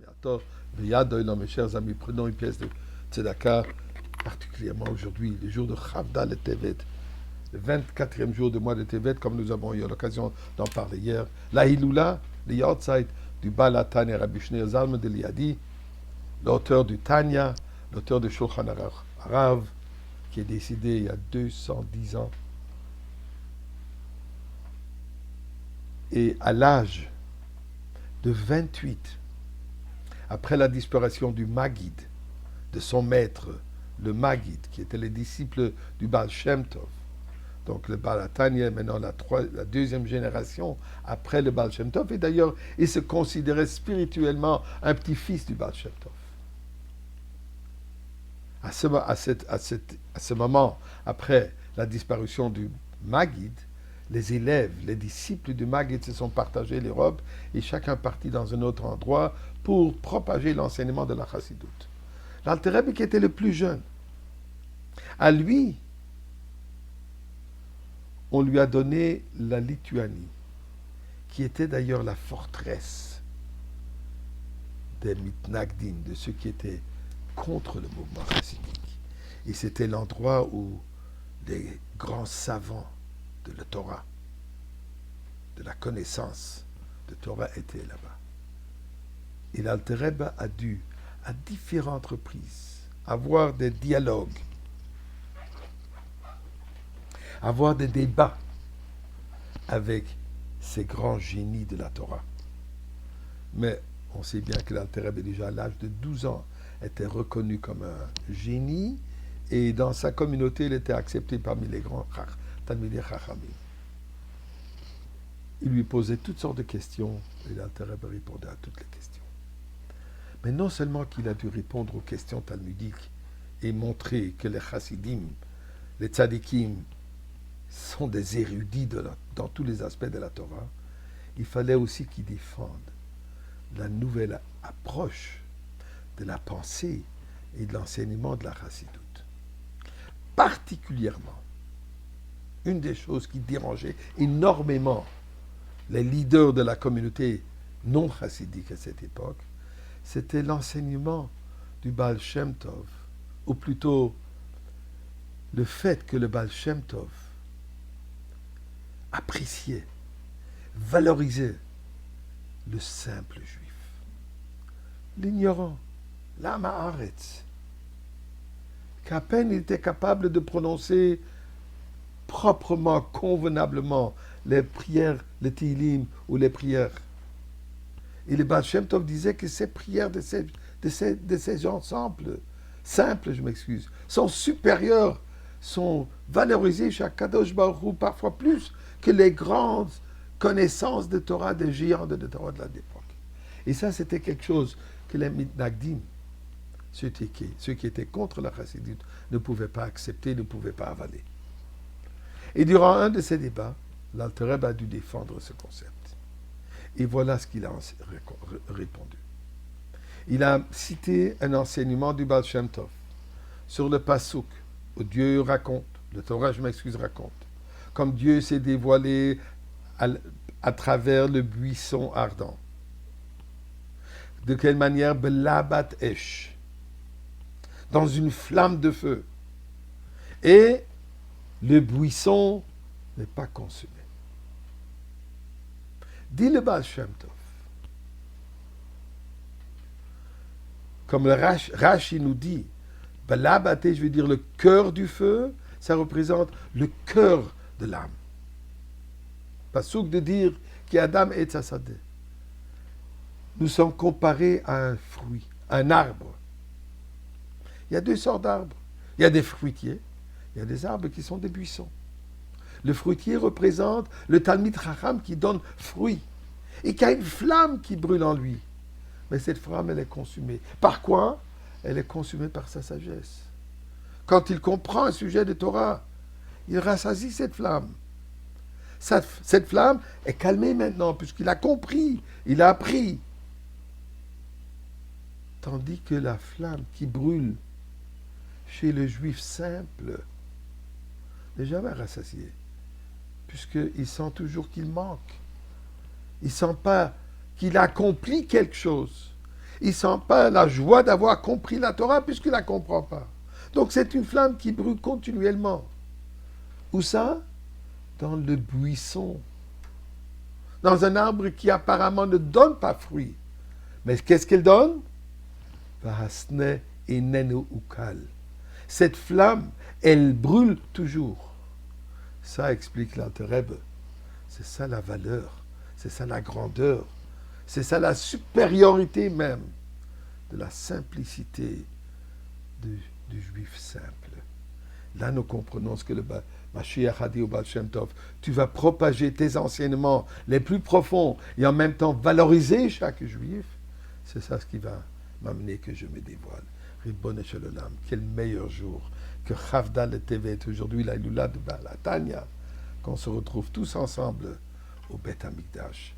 bientôt. Mes chers amis, prenons une pièce de tzedaka, particulièrement aujourd'hui, le jour de Chavda le Tevet, le 24e jour du mois de Tevet, comme nous avons eu l'occasion d'en parler hier. La Hiloula, le Yortzeit du Baal HaTanya Rabbi Shneur Zalman de Liadi, l'auteur du Tanya, l'auteur de Shulchan Arav, qui est décédé il y a 210 ans. Et à l'âge de 28, après la disparition du Maggid, de son maître, le Maggid, qui était le disciple du Baal Shem Tov. Donc le Baal HaTanya est maintenant la deuxième génération après le Baal Shem Tov. Et d'ailleurs, il se considérait spirituellement un petit-fils du Baal Shem Tov. À ce moment, après la disparition du Maggid, les élèves, les disciples du Maggid se sont partagés les robes et chacun partit dans un autre endroit pour propager l'enseignement de la Chassidoute. L'Alter Rebbe, qui était le plus jeune, à lui, on lui a donné la Lituanie, qui était d'ailleurs la forteresse des Mitnagdim, de ceux qui étaient contre le mouvement chassidique. Et c'était l'endroit où les grands savants de la Torah, de la connaissance de Torah étaient là-bas. Et l'Alter Rebbe a dû, à différentes reprises, avoir des dialogues, avoir des débats avec ces grands génies de la Torah. Mais on sait bien que l'Alter Rebbe, déjà à l'âge de 12 ans, était reconnu comme un génie, et dans sa communauté, il était accepté parmi les grands Talmidei Chachamim. Il lui posait toutes sortes de questions, et l'Alter Rebbe répondait à toutes les questions. Mais non seulement qu'il a dû répondre aux questions talmudiques et montrer que les chassidim, les tzadikim, sont des érudits dans tous les aspects de la Torah, il fallait aussi qu'ils défendent la nouvelle approche de la pensée et de l'enseignement de la chassidoute. Particulièrement, une des choses qui dérangeait énormément les leaders de la communauté non chassidique à cette époque, c'était l'enseignement du Baal Shem Tov, ou plutôt le fait que le Baal Shem Tov appréciait, valorisait le simple juif, l'ignorant, l'âme haaretz, qu'à peine il était capable de prononcer proprement, convenablement les prières, les Tehillim ou les prières. Et le Baal Shem Tov disait que ces prières de ces gens simples, sont supérieures, sont valorisées chez Kadosh Baruch Hu, parfois plus que les grandes connaissances de Torah des géants de Torah de l'époque. Et ça, c'était quelque chose que les Mitnagdim, ceux qui étaient contre la Chassidut, ne pouvaient pas accepter, ne pouvaient pas avaler. Et durant un de ces débats, l'Alter Rebbe a dû défendre ce concept. Et voilà ce qu'il a répondu. Il a cité un enseignement du Baal Shem Tov sur le Pasuk, où Dieu raconte, le Torah, raconte, comme Dieu s'est dévoilé à travers le buisson ardent. De quelle manière Belabat Esh, dans une flamme de feu. Et le buisson n'est pas consumé. Dit le Baal Shem Tov. Comme le Rashi nous dit, Balabate, je veux dire le cœur du feu, ça représente le cœur de l'âme. Pasuk de dire qu'Adam est Tzasadeh. Nous sommes comparés à un fruit, un arbre. Il y a deux sortes d'arbres. Il y a des fruitiers, il y a des arbres qui sont des buissons. Le fruitier représente le Talmid Chacham qui donne fruit et qui a une flamme qui brûle en lui. Mais cette flamme, elle est consumée. Par quoi? Elle est consumée par sa sagesse. Quand il comprend un sujet de Torah, il rassasie cette flamme. Cette flamme est calmée maintenant, puisqu'il a compris, il a appris. Tandis que la flamme qui brûle chez le juif simple n'est jamais rassasiée, puisqu'il sent toujours qu'il manque. Il ne sent pas qu'il accomplit quelque chose. il ne sent pas la joie d'avoir compris la Torah puisqu'il ne la comprend pas. Donc c'est une flamme qui brûle continuellement. Où ça? Dans le buisson. Dans un arbre qui apparemment ne donne pas fruit. Mais qu'est-ce qu'il donne? Vahasne enenu ukal. Cette flamme, elle brûle toujours. Ça explique l'Alter Rebbe. C'est ça la valeur. C'est ça la grandeur. C'est ça la supériorité même de la simplicité du juif simple. Là, nous comprenons ce que le Mashiach a dit au Baal Shem Tov. Tu vas propager tes enseignements les plus profonds et en même temps valoriser chaque juif. C'est ça ce qui va m'amener que je me dévoile. Ribbon Shalom, quel meilleur jour que Chavdal le Tevet, aujourd'hui la Lula de Baal Tanya, qu'on se retrouve tous ensemble au Beth Amikdash.